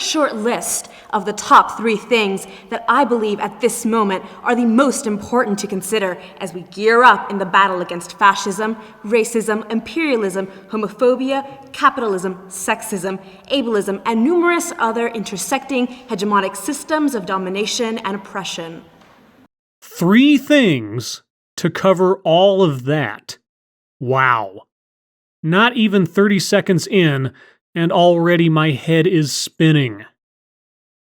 short list of the top 3 things that I believe at this moment are the most important to consider as we gear up in the battle against fascism, racism, imperialism, homophobia, capitalism, sexism, ableism, and numerous other intersecting hegemonic systems of domination and oppression. 3 things to cover all of that. Wow. Not even 30 seconds in, and already my head is spinning.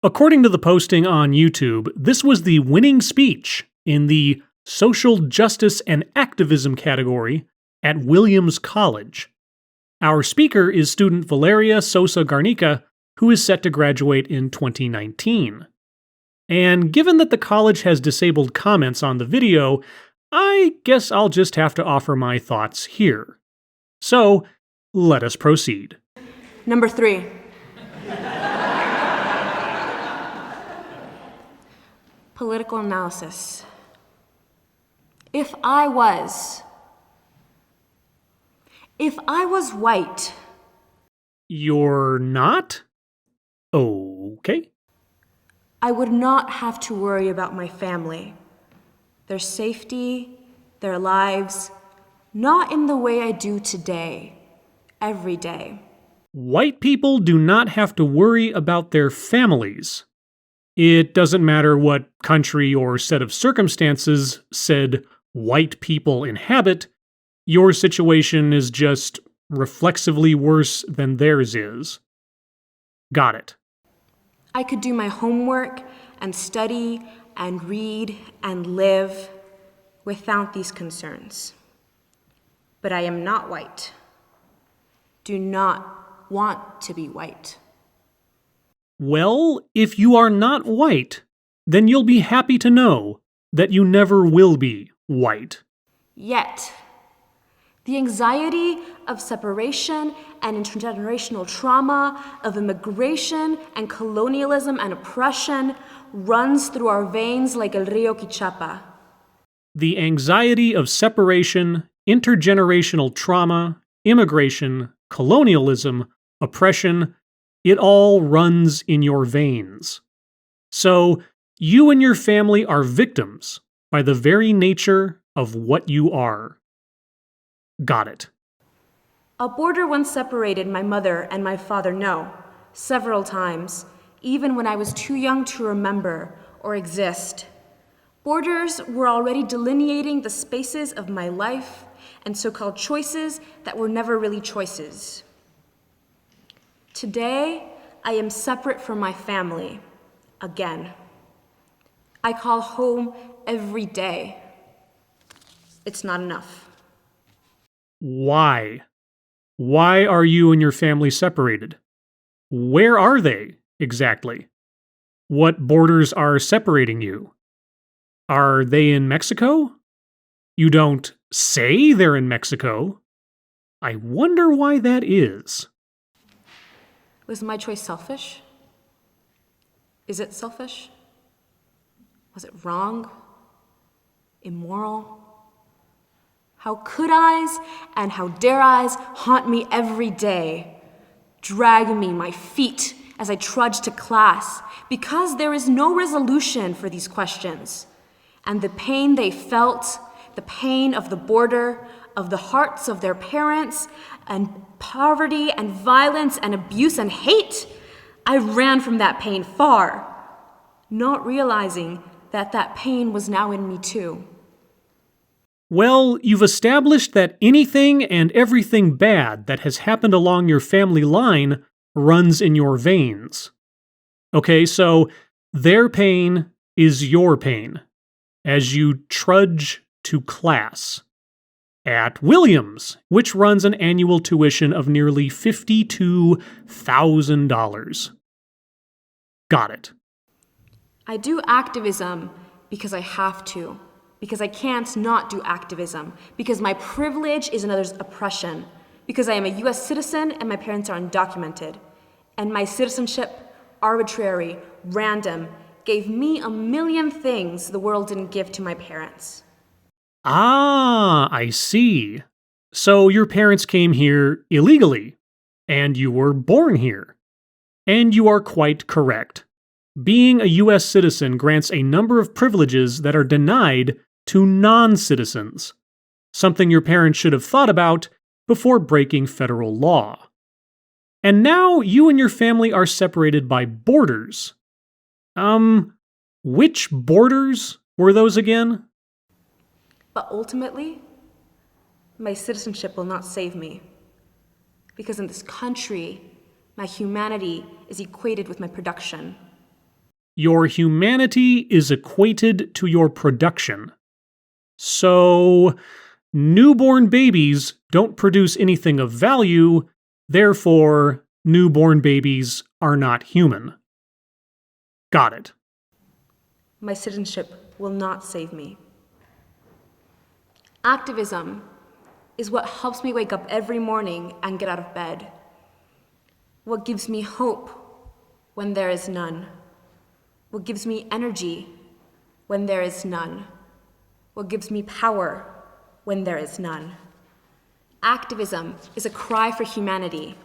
According to the posting on YouTube, this was the winning speech in the Social Justice and Activism category at Williams College. Our speaker is student Valeria Sosa Garnica, who is set to graduate in 2019. And given that the college has disabled comments on the video, I guess I'll just have to offer my thoughts here. So, let us proceed. Number 3. Political analysis. If I was white. You're not? Okay. I would not have to worry about my family, their safety, their lives, not in the way I do today, every day. White people do not have to worry about their families. It doesn't matter what country or set of circumstances said white people inhabit, your situation is just reflexively worse than theirs is. Got it. I could do my homework and study and read and live without these concerns. But I am not white. Do not want to be white. Well, if you are not white, then you'll be happy to know that you never will be white. Yet, the anxiety of separation and intergenerational trauma, of immigration and colonialism and oppression runs through our veins like el río Quichapa. The anxiety of separation, intergenerational trauma, immigration, colonialism, oppression, it all runs in your veins. So, you and your family are victims by the very nature of what you are. Got it. A border once separated my mother and my father, no, several times, even when I was too young to remember or exist. Borders were already delineating the spaces of my life and so-called choices that were never really choices. Today, I am separate from my family, again. I call home every day. It's not enough. Why? Why are you and your family separated? Where are they, exactly? What borders are separating you? Are they in Mexico? You don't say they're in Mexico. I wonder why that is. Was my choice selfish? Is it selfish? Was it wrong? Immoral? How could I's and how dare I's haunt me every day, drag me my feet as I trudge to class, because there is no resolution for these questions. And the pain they felt, the pain of the border, of the hearts of their parents, and poverty and violence and abuse and hate, I ran from that pain far, not realizing that that pain was now in me too. Well, you've established that anything and everything bad that has happened along your family line runs in your veins. Okay, so their pain is your pain as you trudge to class at Williams, which runs an annual tuition of nearly $52,000. Got it. I do activism because I have to, because I can't not do activism, because my privilege is another's oppression, because I am a US citizen and my parents are undocumented, and my citizenship, arbitrary, random, gave me a million things the world didn't give to my parents. Ah, I see. So your parents came here illegally, and you were born here. And you are quite correct. Being a U.S. citizen grants a number of privileges that are denied to non-citizens, something your parents should have thought about before breaking federal law. And now you and your family are separated by borders. Which borders were those again? But ultimately, my citizenship will not save me. Because in this country, my humanity is equated with my production. Your humanity is equated to your production. So, newborn babies don't produce anything of value, therefore, newborn babies are not human. Got it. My citizenship will not save me. Activism is what helps me wake up every morning and get out of bed. What gives me hope when there is none. What gives me energy when there is none. What gives me power when there is none. Activism is a cry for humanity.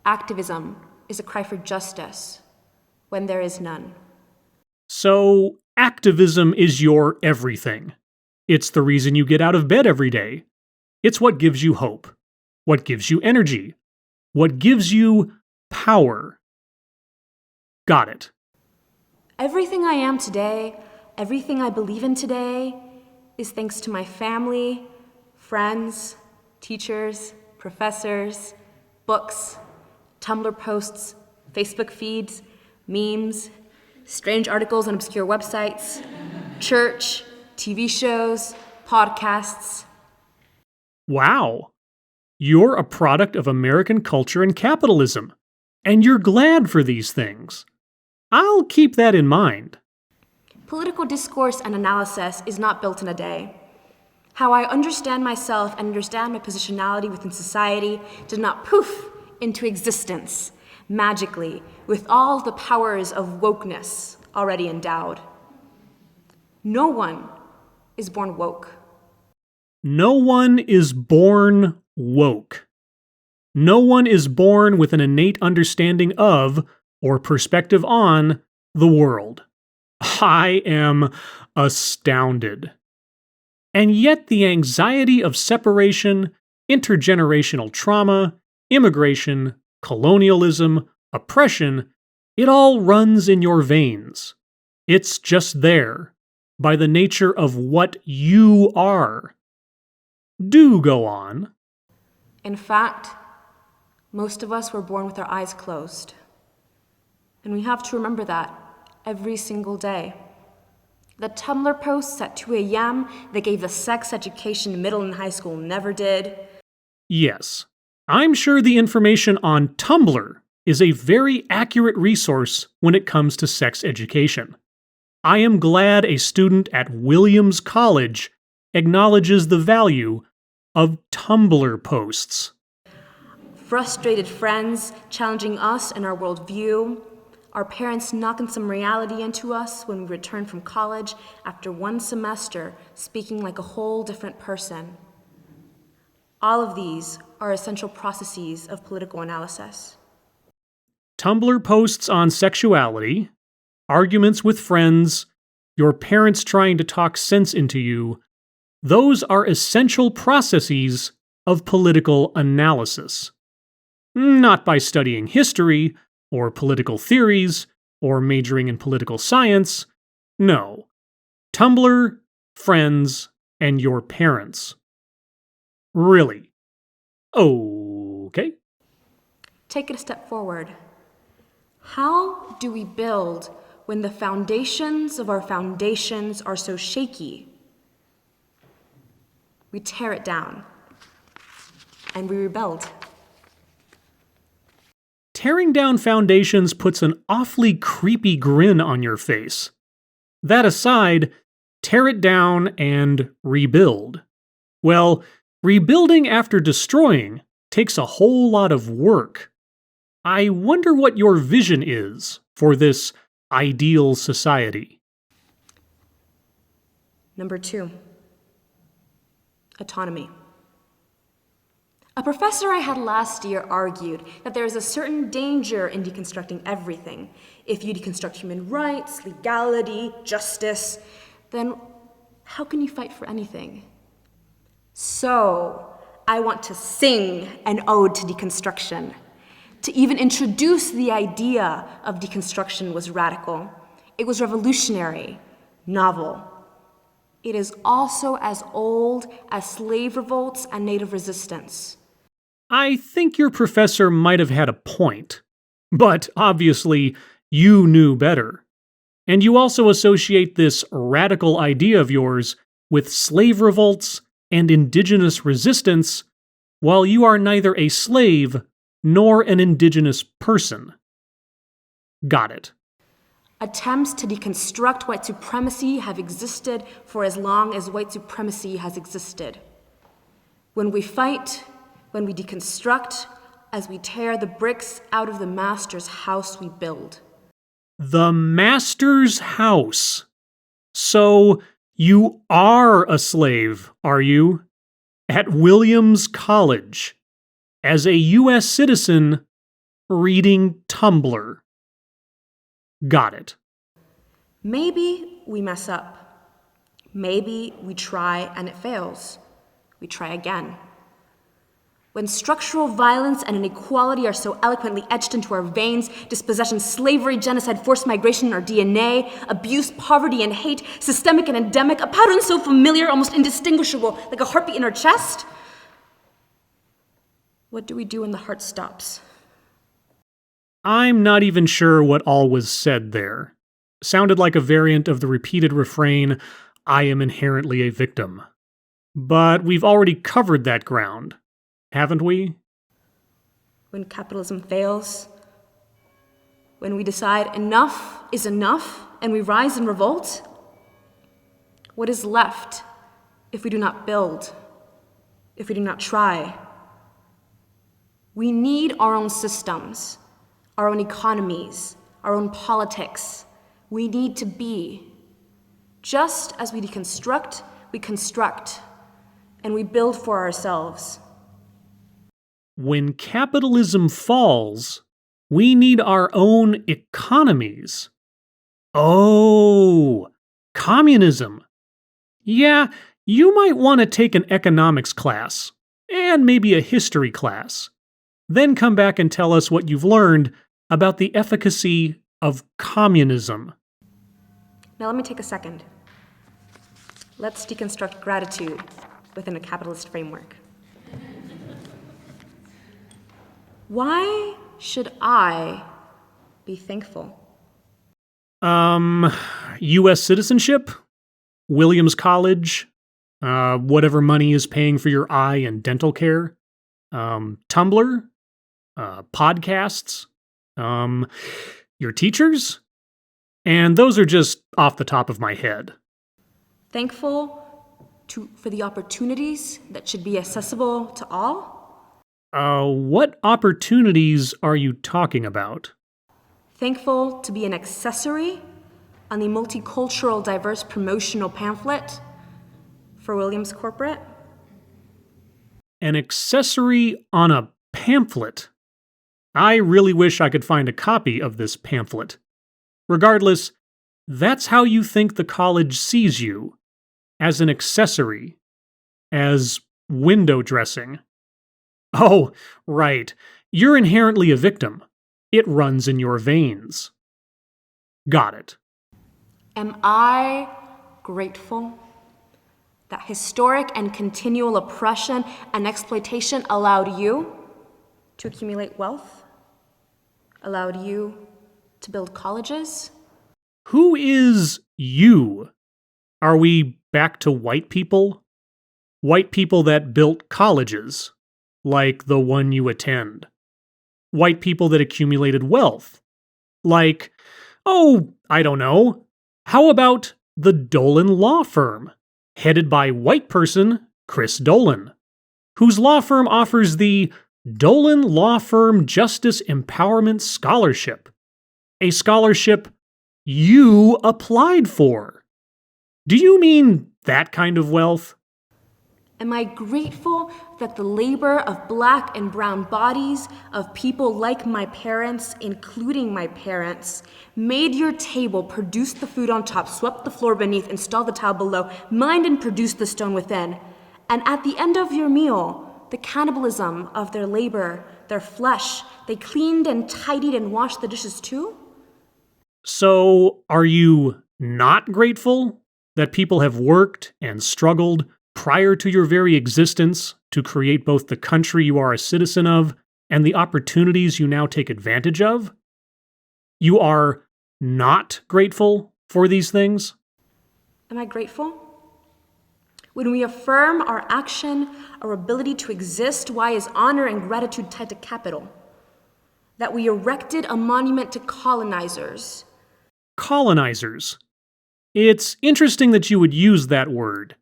Activism is a cry for justice when there is none. So, activism is your everything. It's the reason you get out of bed every day. It's what gives you hope, what gives you energy, what gives you power. Got it. Everything I am today, everything I believe in today, is thanks to my family, friends, teachers, professors, books, Tumblr posts, Facebook feeds, memes, strange articles on obscure websites, church, TV shows, podcasts. Wow. You're a product of American culture and capitalism, and you're glad for these things. I'll keep that in mind. Political discourse and analysis is not built in a day. How I understand myself and understand my positionality within society did not poof into existence magically with all the powers of wokeness already endowed. No one is born woke. No one is born woke. No one is born with an innate understanding of, or perspective on, the world. I am astounded. And yet the anxiety of separation, intergenerational trauma, immigration, colonialism, oppression, it all runs in your veins. It's just there, by the nature of what you are. Do go on. In fact, most of us were born with our eyes closed. And we have to remember that every single day. The Tumblr posts at 2 a.m. that gave the sex education middle and high school never did. Yes, I'm sure the information on Tumblr is a very accurate resource when it comes to sex education. I am glad a student at Williams College acknowledges the value of Tumblr posts. Frustrated friends challenging us and our worldview. Our parents knocking some reality into us when we return from college after one semester speaking like a whole different person. All of these are essential processes of political analysis. Tumblr posts on sexuality, arguments with friends, your parents trying to talk sense into you, those are essential processes of political analysis. Not by studying history, or political theories, or majoring in political science. No. Tumblr, friends, and your parents. Really. Okay. Take it a step forward. How do we build when the foundations of our foundations are so shaky? We tear it down. And we rebelled. Tearing down foundations puts an awfully creepy grin on your face. That aside, tear it down and rebuild. Well, rebuilding after destroying takes a whole lot of work. I wonder what your vision is for this ideal society. Number 2, autonomy. A professor I had last year argued that there is a certain danger in deconstructing everything. If you deconstruct human rights, legality, justice, then how can you fight for anything? So, I want to sing an ode to deconstruction. To even introduce the idea of deconstruction was radical. It was revolutionary, novel. It is also as old as slave revolts and native resistance. I think your professor might have had a point, but obviously you knew better. And you also associate this radical idea of yours with slave revolts and indigenous resistance, while you are neither a slave nor an indigenous person. Got it. Attempts to deconstruct white supremacy have existed for as long as white supremacy has existed. When we fight, when we deconstruct, as we tear the bricks out of the master's house we build. The master's house. So you are a slave, are you? At Williams College. As a U.S. citizen, reading Tumblr. Got it. Maybe we mess up. Maybe we try and it fails. We try again. When structural violence and inequality are so eloquently etched into our veins, dispossession, slavery, genocide, forced migration in our DNA, abuse, poverty, and hate, systemic and endemic, a pattern so familiar, almost indistinguishable, like a heartbeat in our chest, what do we do when the heart stops? I'm not even sure what all was said there. Sounded like a variant of the repeated refrain, "I am inherently a victim." But we've already covered that ground, haven't we? When capitalism fails, when we decide enough is enough and we rise in revolt, what is left if we do not build, if we do not try? We need our own systems, our own economies, our own politics. We need to be. Just as we deconstruct, we construct, and we build for ourselves. When capitalism falls, we need our own economies. Oh, communism. Yeah, you might want to take an economics class, and maybe a history class. Then come back and tell us what you've learned about the efficacy of communism. Now let me take a second. Let's deconstruct gratitude within a capitalist framework. Why should I be thankful? U.S. citizenship? Williams College? Whatever money is paying for your eye and dental care? Tumblr? Podcasts? Your teachers? And those are just off the top of my head. Thankful for the opportunities that should be accessible to all? What opportunities are you talking about? Thankful to be an accessory on the multicultural diverse promotional pamphlet for Williams Corporate? An accessory on a pamphlet. I really wish I could find a copy of this pamphlet. Regardless, that's how you think the college sees you. As an accessory. As window dressing. Oh, right. You're inherently a victim. It runs in your veins. Got it. Am I grateful that historic and continual oppression and exploitation allowed you to accumulate wealth? Allowed you to build colleges? Who is you? Are we back to white people? White people that built colleges, like the one you attend. White people that accumulated wealth, like, I don't know. How about the Dolan Law Firm, headed by white person Chris Dolan, whose law firm offers the Dolan Law Firm Justice Empowerment Scholarship, a scholarship you applied for. Do you mean that kind of wealth? Am I grateful that the labor of black and brown bodies of people like my parents, including my parents, made your table, produced the food on top, swept the floor beneath, installed the tile below, mined and produced the stone within, and at the end of your meal, the cannibalism of their labor, their flesh, they cleaned and tidied and washed the dishes too? So, are you not grateful that people have worked and struggled prior to your very existence to create both the country you are a citizen of and the opportunities you now take advantage of? You are not grateful for these things? Am I grateful? When we affirm our action, our ability to exist, why is honor and gratitude tied to capital? That we erected a monument to colonizers. Colonizers. It's interesting that you would use that word.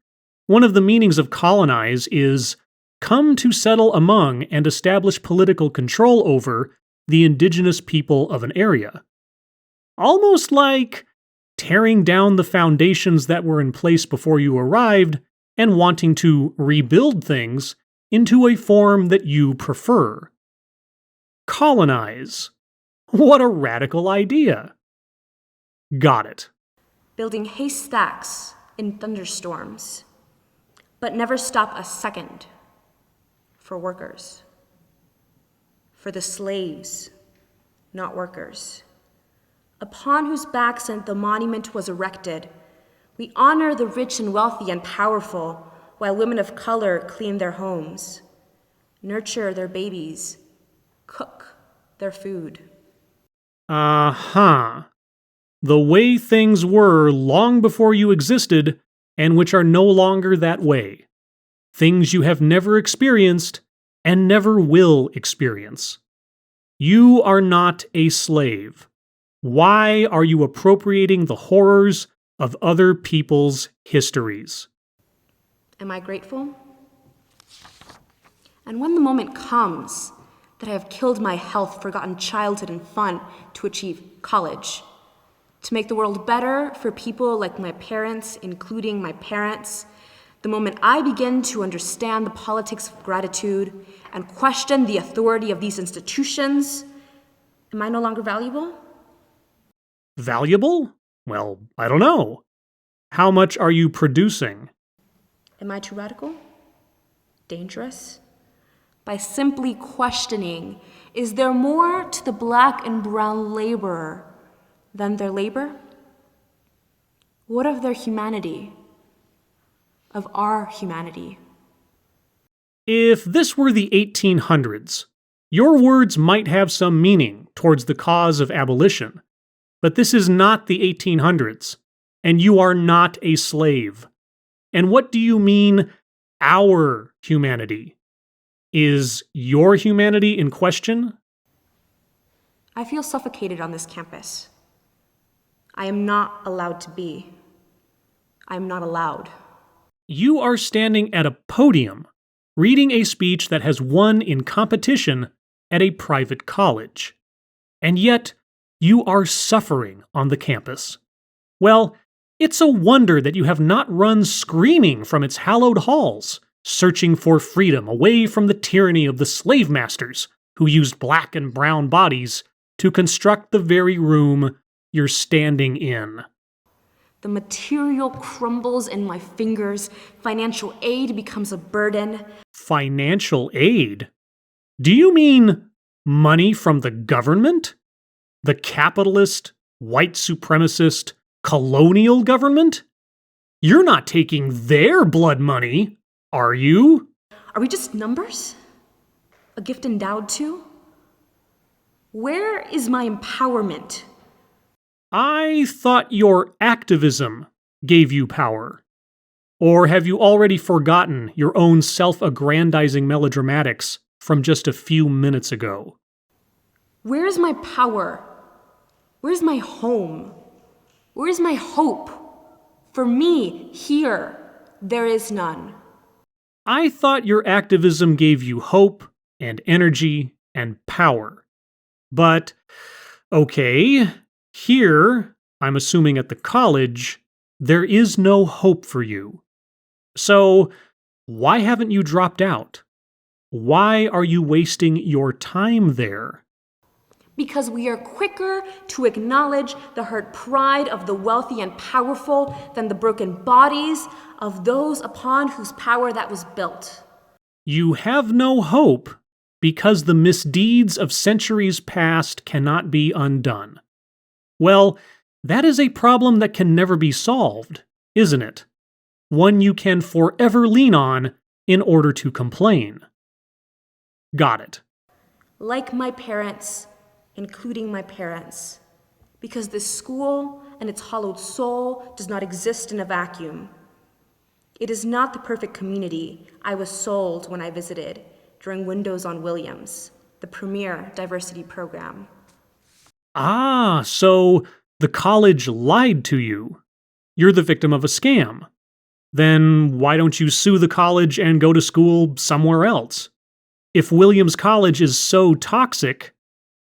One of the meanings of colonize is come to settle among and establish political control over the indigenous people of an area. Almost like tearing down the foundations that were in place before you arrived and wanting to rebuild things into a form that you prefer. Colonize. What a radical idea. Got it. Building haystacks in thunderstorms, but never stop a second for workers, for the slaves, not workers, upon whose backs the monument was erected. We honor the rich and wealthy and powerful, while women of color clean their homes, nurture their babies, cook their food. Uh-huh. The way things were long before you existed, and which are no longer that way. Things you have never experienced and never will experience. You are not a slave. Why are you appropriating the horrors of other people's histories? Am I grateful? And when the moment comes that I have killed my health, forgotten childhood and fun to achieve college, to make the world better for people like my parents, including my parents, the moment I begin to understand the politics of gratitude and question the authority of these institutions, am I no longer valuable? Valuable? Well, I don't know. How much are you producing? Am I too radical? Dangerous? By simply questioning, is there more to the black and brown laborer than their labor? What of their humanity? Of our humanity? If this were the 1800s, your words might have some meaning towards the cause of abolition. But this is not the 1800s, and you are not a slave. And what do you mean, our humanity? Is your humanity in question? I feel suffocated on this campus. I am not allowed to be. I am not allowed. You are standing at a podium, reading a speech that has won in competition at a private college. And yet, you are suffering on the campus. Well, it's a wonder that you have not run screaming from its hallowed halls, searching for freedom away from the tyranny of the slave masters who used black and brown bodies to construct the very room you're standing in. The material crumbles in my fingers. Financial aid becomes a burden. Financial aid? Do you mean money from the government? The capitalist, white supremacist, colonial government? You're not taking their blood money, are you? Are we just numbers? A gift endowed to? Where is my empowerment? I thought your activism gave you power. Or have you already forgotten your own self-aggrandizing melodramatics from just a few minutes ago? Where is my power? Where's my home? Where's my hope? For me, here, there is none. I thought your activism gave you hope and energy and power. But, okay, here, I'm assuming at the college, there is no hope for you. So, Why haven't you dropped out? Why are you wasting your time there? Because we are quicker to acknowledge the hurt pride of the wealthy and powerful than the broken bodies of those upon whose power that was built. You have no hope because the misdeeds of centuries past cannot be undone. Well, that is a problem that can never be solved, isn't it? One you can forever lean on in order to complain. Got it. Like my parents, including my parents, because this school and its hollowed soul does not exist in a vacuum. It is not the perfect community I was sold when I visited during Windows on Williams, the premier diversity program. Ah, so the college lied to you. You're the victim of a scam. Then why don't you sue the college and go to school somewhere else? If Williams College is so toxic,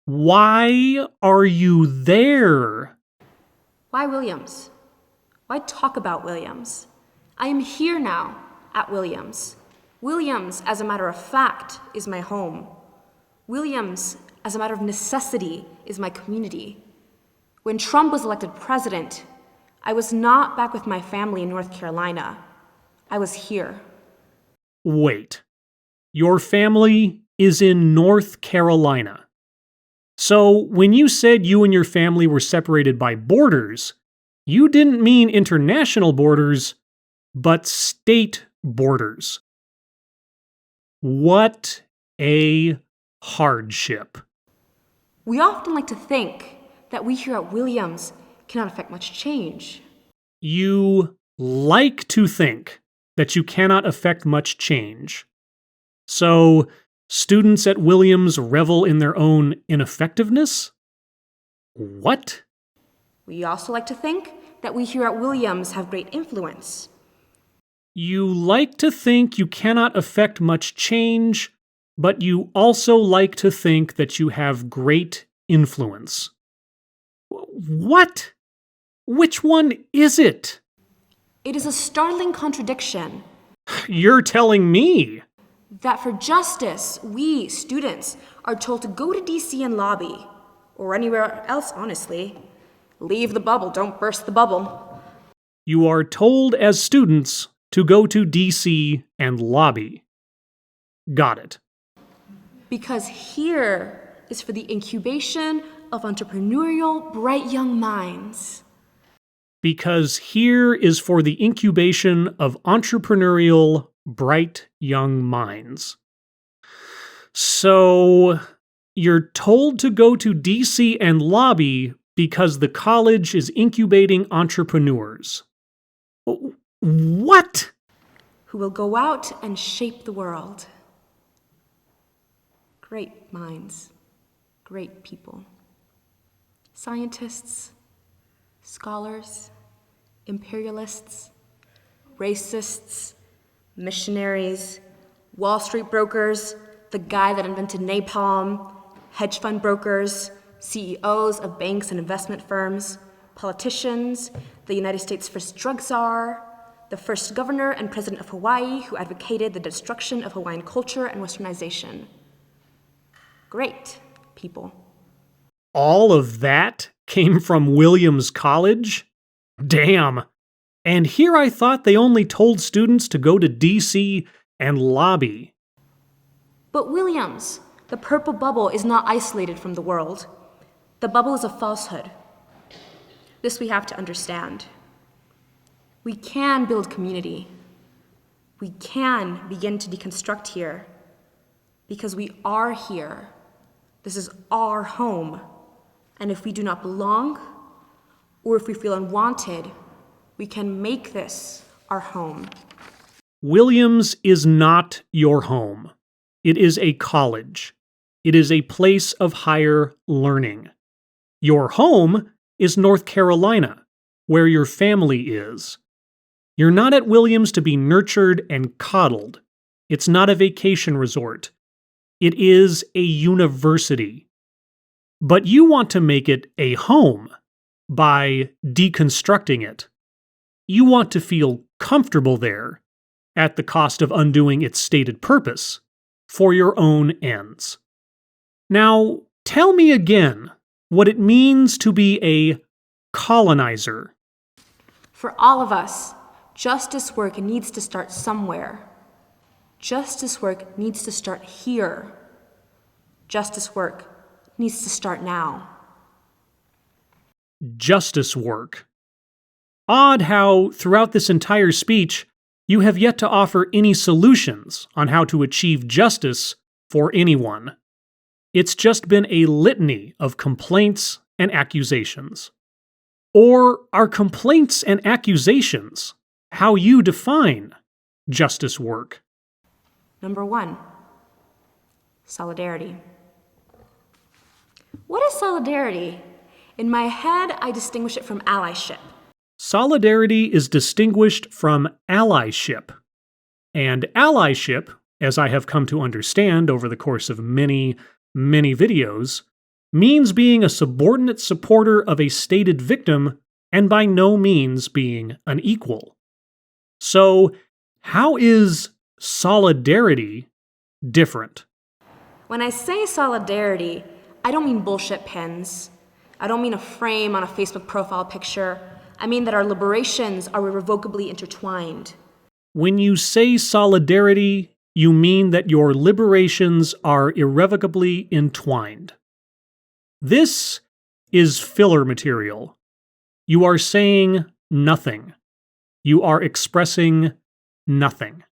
why are you there? Why Williams? Why talk about Williams? I am here now at Williams. Williams, as a matter of fact, is my home. Williams, as a matter of necessity, is my community. When Trump was elected president, I was not back with my family in North Carolina. I was here. Wait. Your family is in North Carolina. So when you said you and your family were separated by borders, you didn't mean international borders, but state borders. What a hardship. We often like to think that we here at Williams cannot affect much change. You like to think that you cannot affect much change. So, students at Williams revel in their own ineffectiveness? What? We also like to think that we here at Williams have great influence. You like to think you cannot affect much change, but you also like to think that you have great influence. What? Which one is it? It is a startling contradiction You're telling me. that for justice, we, students, are told to go to DC and lobby, or anywhere else, honestly. Leave the bubble, don't burst the bubble. You are told as students to go to DC and lobby. Got it. Because here is for the incubation of entrepreneurial, bright young minds. Because here is for the incubation of entrepreneurial, bright young minds. So, you're told to go to DC and lobby because the college is incubating entrepreneurs. What? Who will go out and shape the world. Great minds, great people. Scientists, scholars, imperialists, racists, missionaries, Wall Street brokers, the guy that invented napalm, hedge fund brokers, CEOs of banks and investment firms, politicians, the United States' first drug czar, the first governor and president of Hawaii who advocated the destruction of Hawaiian culture and westernization. Great people. All of that came from Williams College? Damn. And here I thought they only told students to go to DC and lobby. But Williams, the purple bubble is not isolated from the world. The bubble is a falsehood. This we have to understand. We can build community. We can begin to deconstruct here. Because we are here. This is our home. And if we do not belong, or if we feel unwanted, we can make this our home. Williams is not your home. It is a college. It is a place of higher learning. Your home is North Carolina, where your family is. You're not at Williams to be nurtured and coddled. It's not a vacation resort. It is a university. But you want to make it a home by deconstructing it. You want to feel comfortable there at the cost of undoing its stated purpose, for your own ends. Now, tell me again what it means to be a colonizer. For all of us, justice work needs to start somewhere. Justice work needs to start here. Justice work needs to start now. Justice work. Odd how, throughout this entire speech, you have yet to offer any solutions on how to achieve justice for anyone. It's just been a litany of complaints and accusations. Or are complaints and accusations how you define justice work? Number 1, solidarity. What is solidarity? In my head, I distinguish it from allyship. Solidarity is distinguished from allyship. And allyship, as I have come to understand over the course of many videos, means being a subordinate supporter of a stated victim and by no means being an equal. So, how is solidarity different? When I say solidarity, I don't mean bullshit pins. I don't mean a frame on a Facebook profile picture. I mean that our liberations are irrevocably intertwined. When you say solidarity, you mean that your liberations are irrevocably entwined. This is filler material. You are saying nothing. You are expressing nothing.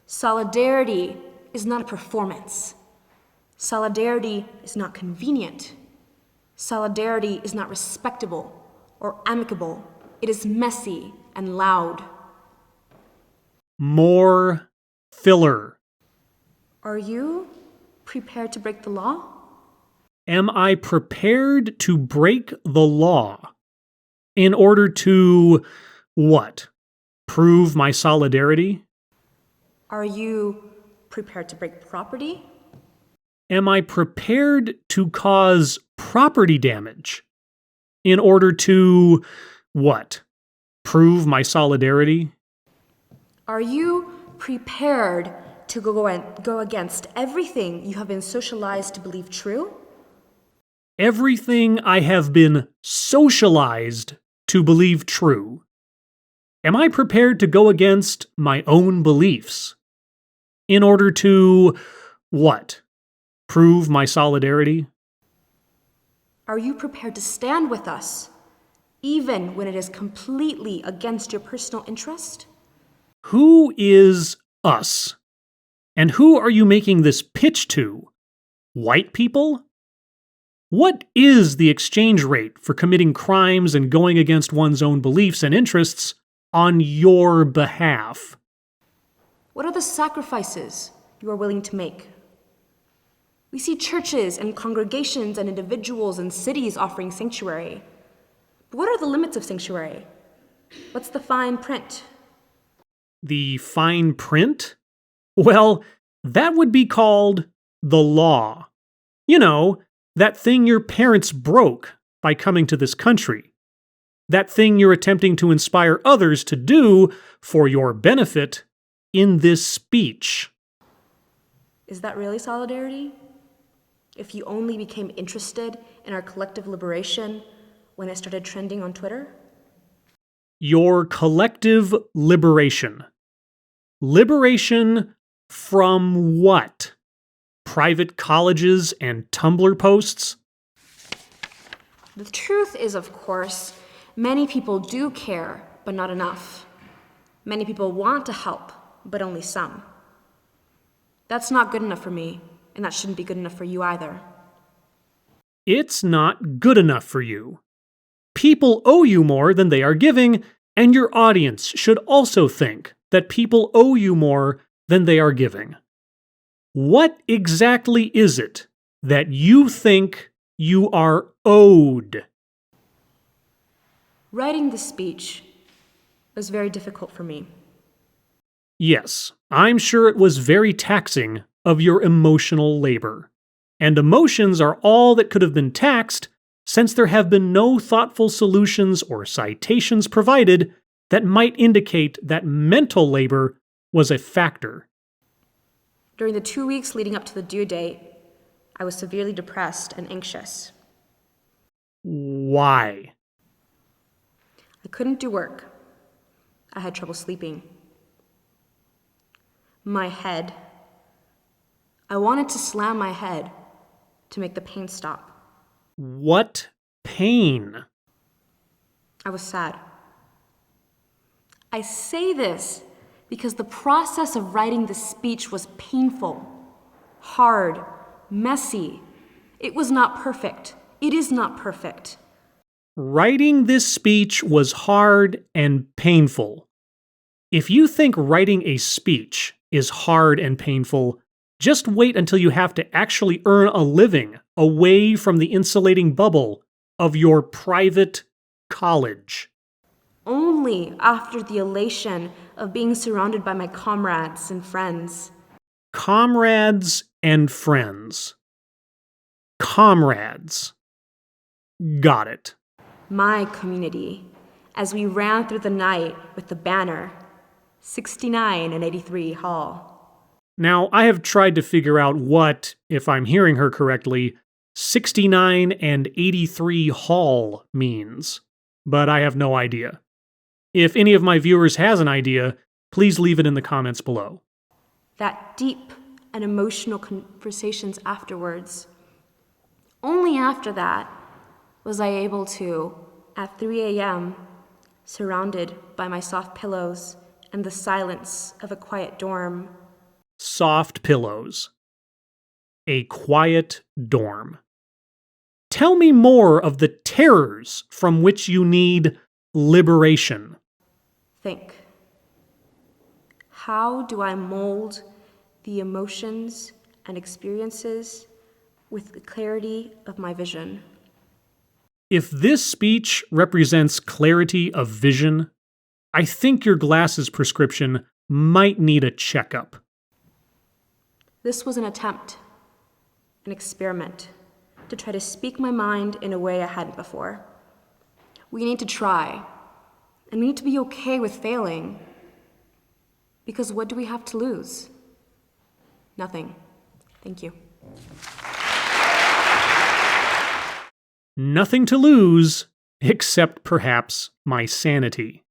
Solidarity is not a performance. Solidarity is not convenient. Solidarity is not respectable or amicable. It is messy and loud. More filler. Are you prepared to break the law? Am I prepared to break the law in order to, what? Prove my solidarity? Are you prepared to break property? Am I prepared to cause property damage in order to, what? Prove my solidarity? Are you prepared to go against everything you have been socialized to believe true? Everything I have been socialized to believe true. Am I prepared to go against my own beliefs in order to, what? Prove my solidarity? Are you prepared to stand with us, even when it is completely against your personal interest? Who is us? And who are you making this pitch to? White people? What is the exchange rate for committing crimes and going against one's own beliefs and interests on your behalf? What are the sacrifices you are willing to make? We see churches and congregations and individuals and cities offering sanctuary. But what are the limits of sanctuary? What's the fine print? The fine print? Well, that would be called the law. You know, that thing your parents broke by coming to this country. That thing you're attempting to inspire others to do for your benefit in this speech. Is that really solidarity? If you only became interested in our collective liberation when it started trending on Twitter? Your collective liberation. Liberation from what? Private colleges and Tumblr posts? The truth is, of course, many people do care, but not enough. Many people want to help, but only some. That's not good enough for me, and that shouldn't be good enough for you either. It's not good enough for you. People owe you more than they are giving, and your audience should also think that people owe you more than they are giving. What exactly is it that you think you are owed? Writing this speech was very difficult for me. Yes, I'm sure it was very taxing of your emotional labor. And emotions are all that could have been taxed, since there have been no thoughtful solutions or citations provided that might indicate that mental labor was a factor. During the 2 weeks leading up to the due date, I was severely depressed and anxious. Why? I couldn't do work. I had trouble sleeping. My head. I wanted to slam my head to make the pain stop. What pain? I was sad. I say this because the process of writing the speech was painful, hard, messy. It was not perfect. It is not perfect. Writing this speech was hard and painful. If you think writing a speech is hard and painful, just wait until you have to actually earn a living away from the insulating bubble of your private college. Only after the elation of being surrounded by my comrades and friends. Comrades and friends. Comrades. Got it. My community, as we ran through the night with the banner, 69 and 83 Hall. Now, I have tried to figure out what, if I'm hearing her correctly, 69 and 83 Hall means, but I have no idea. If any of my viewers has an idea, please leave it in the comments below. That deep and emotional conversations afterwards. Only after that was I able to, at 3 a.m., surrounded by my soft pillows and the silence of a quiet dorm. Soft pillows. A quiet dorm. Tell me more of the terrors from which you need liberation. Think. How do I mold the emotions and experiences with the clarity of my vision? If this speech represents clarity of vision, I think your glasses prescription might need a checkup. This was an attempt, an experiment, to try to speak my mind in a way I hadn't before. We need to try, and we need to be okay with failing. Because what do we have to lose? Nothing. Thank you. Nothing to lose, except perhaps my sanity.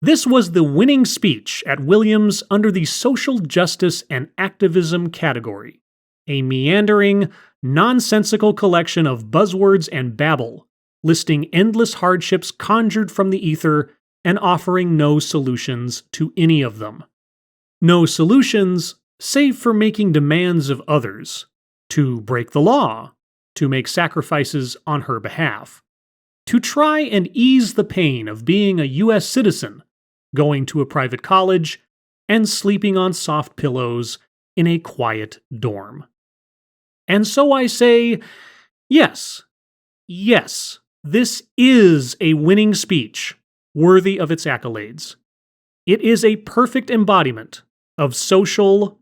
This was the winning speech at Williams under the Social Justice and Activism category, a meandering, nonsensical collection of buzzwords and babble, listing endless hardships conjured from the ether and offering no solutions to any of them. No solutions, save for making demands of others, to break the law, to make sacrifices on her behalf, to try and ease the pain of being a U.S. citizen, going to a private college, and sleeping on soft pillows in a quiet dorm. And so I say, yes, this is a winning speech, worthy of its accolades. It is a perfect embodiment of social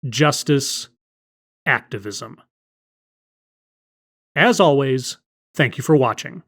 justice activism. As always, thank you for watching.